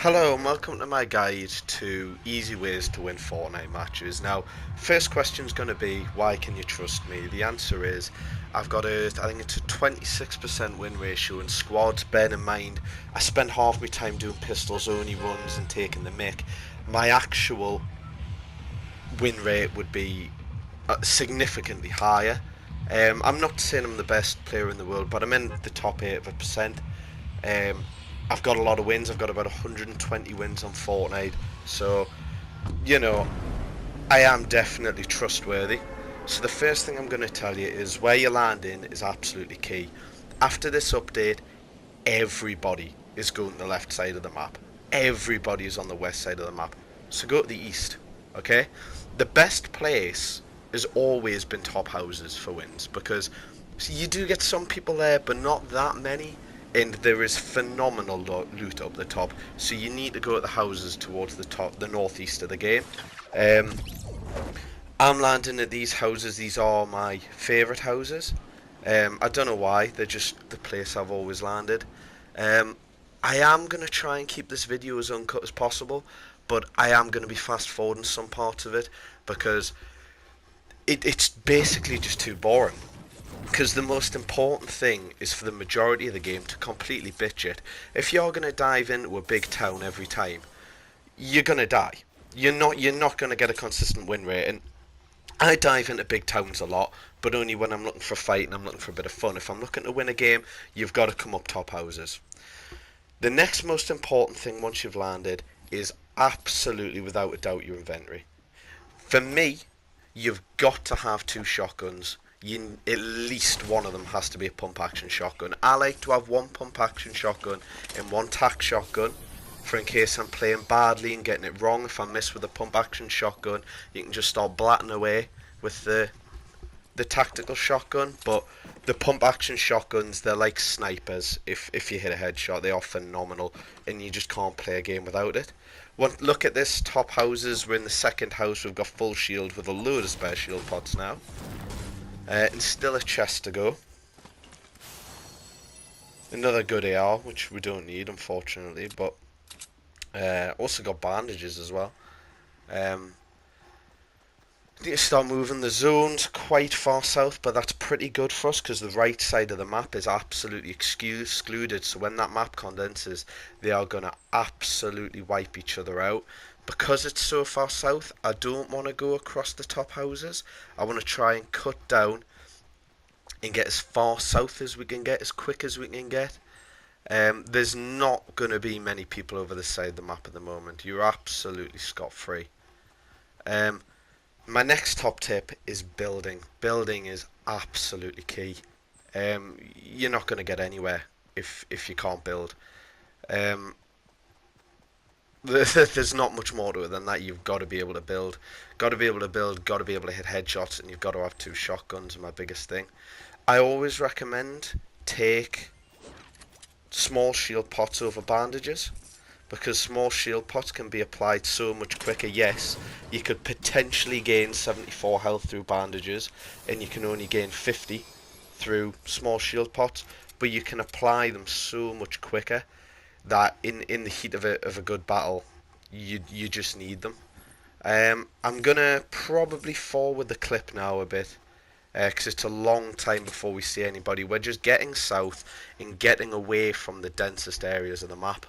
Hello and welcome to my guide to easy ways to win Fortnite matches. Now, first question is going to be, why can you trust me? The answer is, I think it's a 26% win ratio in squads. Bear in mind, I spend half my time doing pistols only runs and taking the mick. My actual win rate would be significantly higher. I'm not saying I'm the best player in the world, but I'm in the top 8%. Um, I've got a lot of wins. I've got about 120 wins on Fortnite. So, you know, I am definitely trustworthy. So the first thing I'm going to tell you is where you land in is absolutely key. After this update, everybody is going to the left side of the map. Everybody is on the west side of the map. So go to the east, okay? The best place has always been top houses for wins because you do get some people there, but not that many. And there is phenomenal loot up the top, so you need to go to the houses towards the top, the northeast of the game. Um, I'm landing at these houses. These are my favourite houses. I don't know why. They're just the place I've always landed. Um, I am going to try and keep this video as uncut as possible, but I am going to be fast forwarding some parts of it because it's basically just too boring. Because the most important thing is for the majority of the game to completely bitch it. If you're going to dive into a big town every time, you're going to die. You're not going to get a consistent win rate. And I dive into big towns a lot, but only when I'm looking for a fight and I'm looking for a bit of fun. If I'm looking to win a game, you've got to come up top houses. The next most important thing once you've landed is absolutely without a doubt your inventory. For me, you've got to have two shotguns. At least one of them has to be a pump action shotgun. I like to have one pump action shotgun and one tac shotgun for in case I'm playing badly and getting it wrong. If I miss with a pump action shotgun, you can just start blatting away with the tactical shotgun. But the pump action shotguns, they're like snipers. If you hit a headshot, they are phenomenal, and you just can't play a game without it. Look at this, top houses. We're in the second house. We've got full shield with a load of spare shield pots now. And still a chest to go. Another good AR, which we don't need, unfortunately, but also got bandages as well. Need to start moving. The zone's quite far south, but that's pretty good for us because the right side of the map is absolutely excluded. So when that map condenses, they are going to absolutely wipe each other out. Because it's so far south, I don't want to go across the top houses. I want to try and cut down and get as far south as we can get, as quick as we can get. There's not going to be many people over this side of the map at the moment. You're absolutely scot-free. My next top tip is building. Building is absolutely key. You're not going to get anywhere if you can't build. There's not much more to it than that. You've got to be able to build. Got to be able to build, got to be able to hit headshots, and you've got to have two shotguns, my biggest thing. I always recommend take small shield pots over bandages because small shield pots can be applied so much quicker. Yes, you could potentially gain 74 health through bandages and you can only gain 50 through small shield pots, but you can apply them so much quicker that in the heat of a good battle you just need them. I'm gonna probably forward the clip now a bit because it's a long time before we see anybody. We're just getting south and getting away from the densest areas of the map.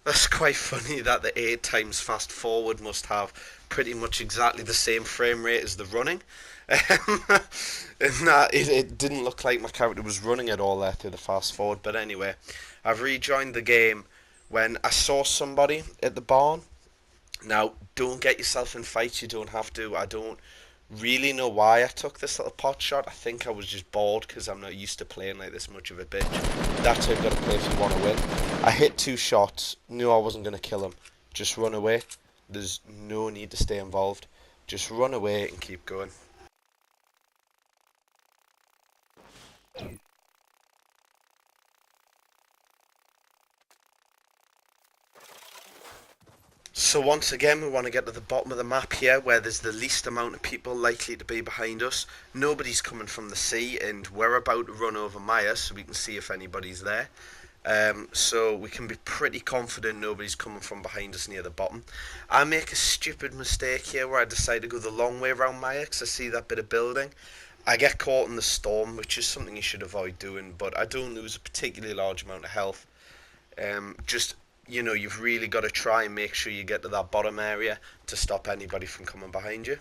That's quite funny that the 8 times fast forward must have pretty much exactly the same frame rate as the running. And that it didn't look like my character was running at all there through the fast forward. But anyway, I've rejoined the game when I saw somebody at the barn. Now, don't get yourself in fights, you don't have to. I don't really know why I took this little pot shot. I think I was just bored because I'm not used to playing like this much of a bitch. That's how you've got to play if you want to win. I hit 2 shots, knew I wasn't going to kill him. Just run away. There's no need to stay involved. Just run away and keep going. So once again, we want to get to the bottom of the map here, where there's the least amount of people likely to be behind us. Nobody's coming from the sea, and we're about to run over Maya, so we can see if anybody's there. So we can be pretty confident nobody's coming from behind us near the bottom. I make a stupid mistake here where I decide to go the long way around Maya, because I see that bit of building. I get caught in the storm, which is something you should avoid doing, but I don't lose a particularly large amount of health. Just, you've really got to try and make sure you get to that bottom area to stop anybody from coming behind you.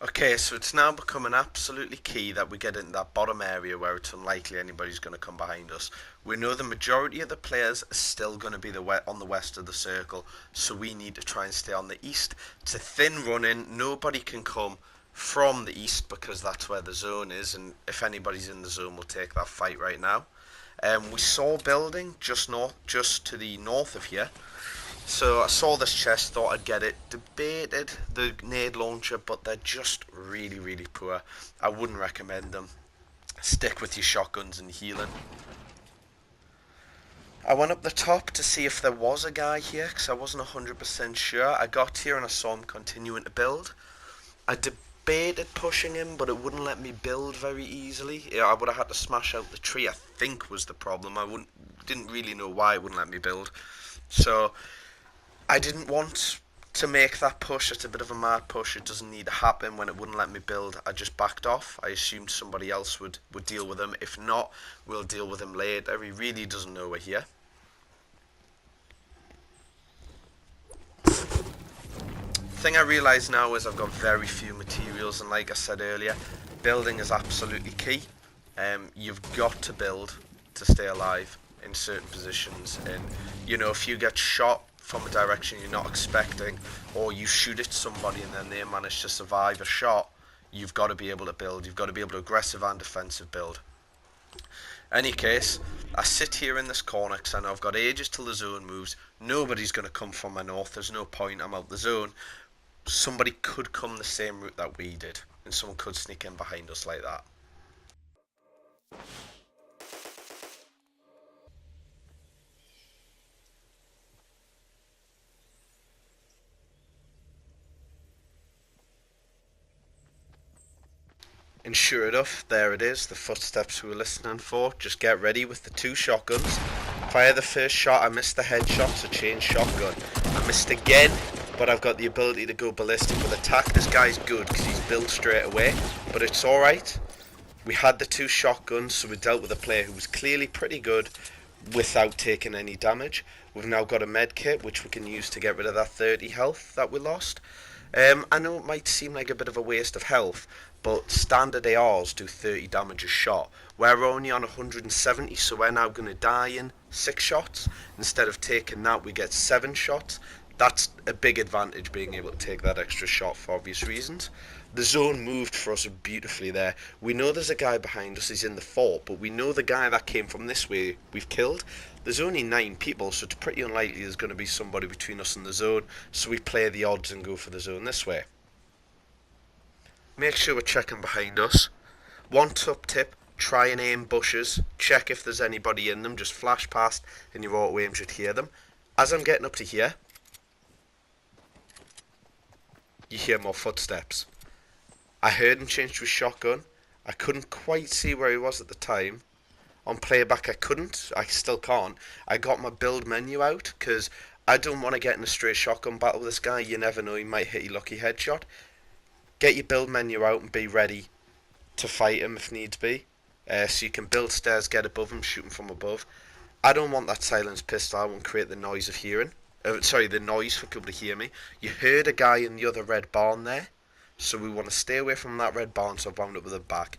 Okay, so it's now becoming absolutely key that we get into that bottom area where it's unlikely anybody's going to come behind us. We know the majority of the players are still going to be on the west of the circle, so we need to try and stay on the east. It's a thin run-in. Nobody can come from the east because that's where the zone is, and if anybody's in the zone, we'll take that fight right now. We saw a building just to the north of here. So I saw this chest, thought I'd get it. Debated the nade launcher, but they're just really, really poor. I wouldn't recommend them. Stick with your shotguns and healing. I went up the top to see if there was a guy here, because I wasn't 100% sure. I got here and I saw him continuing to build. I debated pushing him, but it wouldn't let me build very easily. Yeah, I would have had to smash out the tree, I think was the problem. Didn't really know why it wouldn't let me build. So I didn't want to make that push. It's a bit of a mad push. It doesn't need to happen. When it wouldn't let me build, I just backed off. I assumed somebody else would deal with him. If not, we'll deal with him later. He really doesn't know we're here. Thing I realise now is I've got very few materials, and like I said earlier, building is absolutely key. You've got to build to stay alive in certain positions, and if you get shot from a direction you're not expecting, or you shoot at somebody and then they manage to survive a shot, you've got to be able to build. You've got to be able to aggressive and defensive build. Any case, I sit here in this corner because I know I've got ages till the zone moves. Nobody's going to come from my north. There's no point. I'm out the zone. Somebody could come the same route that we did, and someone could sneak in behind us like that. And sure enough, there it is, the footsteps we were listening for. Just get ready with the two shotguns. Fire the first shot. I missed the headshot, so change shotgun. I missed again, but I've got the ability to go ballistic with attack. This guy's good because he's built straight away, but it's alright. We had the two shotguns, so we dealt with a player who was clearly pretty good without taking any damage. We've now got a med kit, which we can use to get rid of that 30 health that we lost. I know it might seem like a bit of a waste of health, but standard ARs do 30 damage a shot. We're only on 170, so we're now going to die in 6 shots. Instead of taking that, we get 7 shots. That's a big advantage, being able to take that extra shot for obvious reasons. The zone moved for us beautifully there. We know there's a guy behind us, he's in the fort, but we know the guy that came from this way we've killed. There's only 9 people, so it's pretty unlikely there's going to be somebody between us and the zone, so we play the odds and go for the zone this way. Make sure we're checking behind us. One top tip, try and aim bushes. Check if there's anybody in them, just flash past and your auto aim should hear them. As I'm getting up to here, you hear more footsteps. I heard him change to a shotgun. I couldn't quite see where he was at the time. On playback I still can't. I got my build menu out because I don't want to get in a straight shotgun battle with this guy. You never know, he might hit your lucky headshot. Get your build menu out and be ready to fight him if needs be. So you can build stairs, get above him, shoot him from above. I don't want that silenced pistol. I won't create the noise of hearing. The noise for people to hear me. You heard a guy in the other red barn there, so we want to stay away from that red barn, so I've wound up with a back.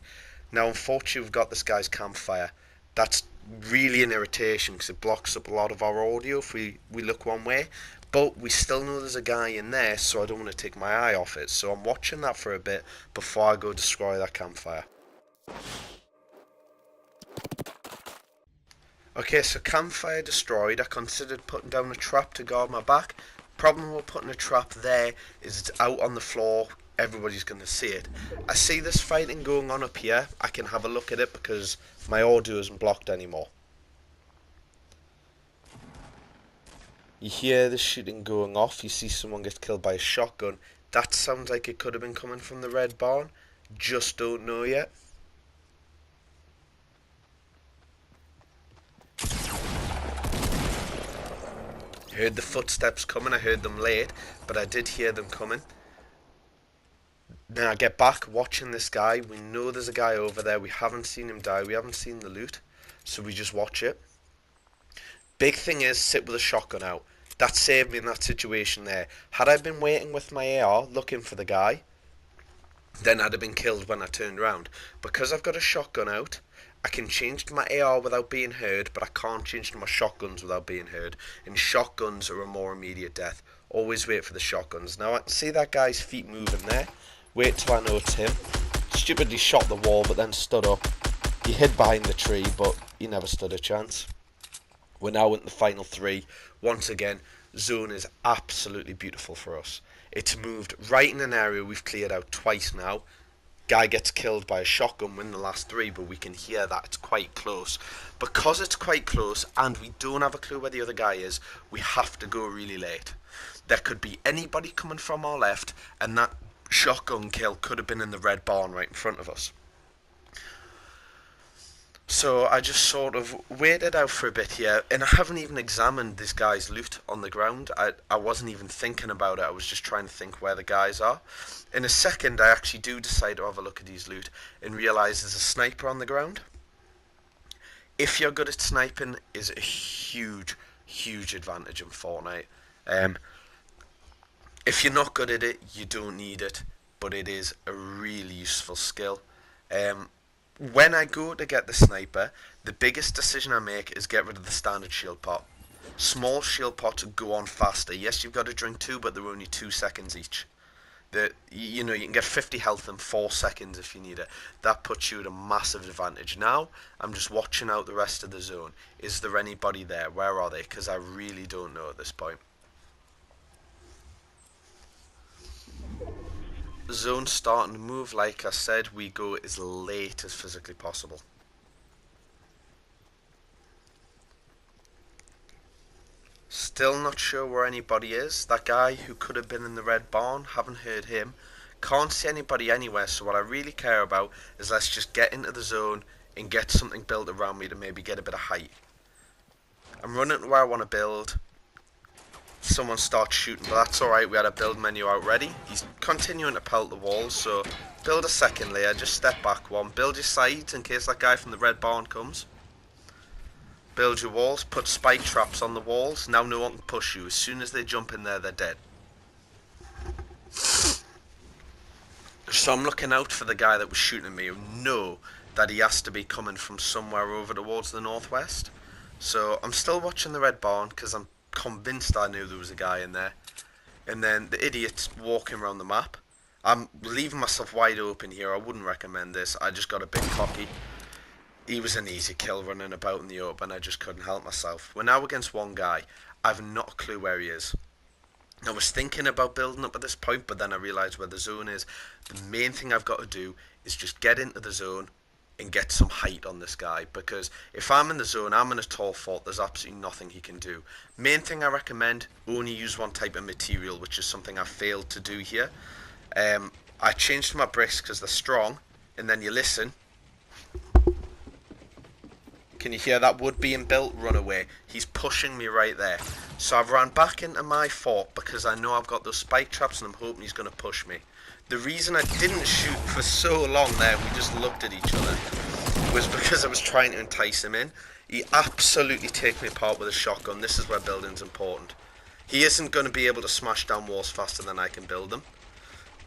Now, unfortunately, we've got this guy's campfire. That's really an irritation because it blocks up a lot of our audio if we look one way. But we still know there's a guy in there, so I don't want to take my eye off it. So I'm watching that for a bit before I go destroy that campfire. Okay, so campfire destroyed. I considered putting down a trap to guard my back. Problem with putting a trap there is it's out on the floor. Everybody's going to see it. I see this fighting going on up here. I can have a look at it because my audio isn't blocked anymore. You hear the shooting going off. You see someone get killed by a shotgun. That sounds like it could have been coming from the red barn. Just don't know yet. Heard the footsteps coming. I heard them late, but I did hear them coming. Then I get back watching this guy. We know there's a guy over there. We haven't seen him die. We haven't seen the loot, so we just watch it. Big thing is sit with a shotgun out. That saved me in that situation there. Had I been waiting with my AR looking for the guy, then I'd have been killed when I turned around. Because I've got a shotgun out, I can change to my AR without being heard, but I can't change to my shotguns without being heard. And shotguns are a more immediate death. Always wait for the shotguns. Now I can see that guy's feet moving there. Wait till I know it's him. Stupidly shot the wall, but then stood up. He hid behind the tree, but he never stood a chance. We're now in the final three. Once again, zone is absolutely beautiful for us. It's moved right in an area we've cleared out twice now. Guy gets killed by a shotgun win the last three, but we can hear that it's quite close. Because it's quite close and we don't have a clue where the other guy is, we have to go really late. There could be anybody coming from our left, and that shotgun kill could have been in the red barn right in front of us. So I just sort of waited out for a bit here, and I haven't even examined this guy's loot on the ground. I wasn't even thinking about it. I was just trying to think where the guys are. In a second, I actually do decide to have a look at his loot and realise there's a sniper on the ground. If you're good at sniping, is a huge, huge advantage in Fortnite. If you're not good at it, you don't need it, but it is a really useful skill. When I go to get the sniper, the biggest decision I make is get rid of the standard shield pot. Small shield pots go on faster. Yes, you've got to drink two, but they're only 2 seconds each. You can get 50 health in 4 seconds if you need it. That puts you at a massive advantage. Now, I'm just watching out the rest of the zone. Is there anybody there? Where are they? Because I really don't know at this point. Zone starting to move. Like I said, we go as late as physically possible. Still not sure where anybody is. That guy who could have been in the red barn, haven't heard him. Can't see anybody anywhere, so what I really care about is let's just get into the zone and get something built around me to maybe get a bit of height. I'm running to where I want to build. Someone starts shooting, but that's alright. We had a build menu out ready. He's continuing to pelt the walls, so build a second layer, just step back one, build your sides in case that guy from the red barn comes. Build your walls, put spike traps on the walls. Now no one can push you. As soon as they jump in there, they're dead. So I'm looking out for the guy that was shooting me. Know that he has to be coming from somewhere over towards the northwest. So I'm still watching the red barn because I'm convinced I knew there was a guy in there. And then the idiot's walking around the map. I'm leaving myself wide open here. I wouldn't recommend this. I just got a bit cocky. He was an easy kill running about in the open. I just couldn't help myself. We're now against one guy. I've not a clue where he is. I was thinking about building up at this point, but then I realised where the zone is. The main thing I've got to do is just get into the zone and get some height on this guy, because if I'm in the zone, I'm in a tall fort, there's absolutely nothing he can do. Main thing I recommend, only use one type of material, which is something I failed to do here. I changed my bricks because they're strong, and then you listen. Can you hear that wood being built? Run away. He's pushing me right there. So I've run back into my fort because I know I've got those spike traps and I'm hoping he's going to push me. The reason I didn't shoot for so long there, we just looked at each other, was because I was trying to entice him in. He absolutely takes me apart with a shotgun. This is where building's important. He isn't going to be able to smash down walls faster than I can build them.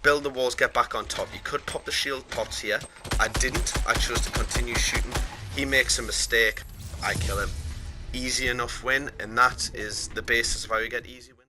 Build the walls, get back on top. You could pop the shield pots here. I didn't. I chose to continue shooting. He makes a mistake. I kill him. Easy enough win, and that is the basis of how you get easy wins.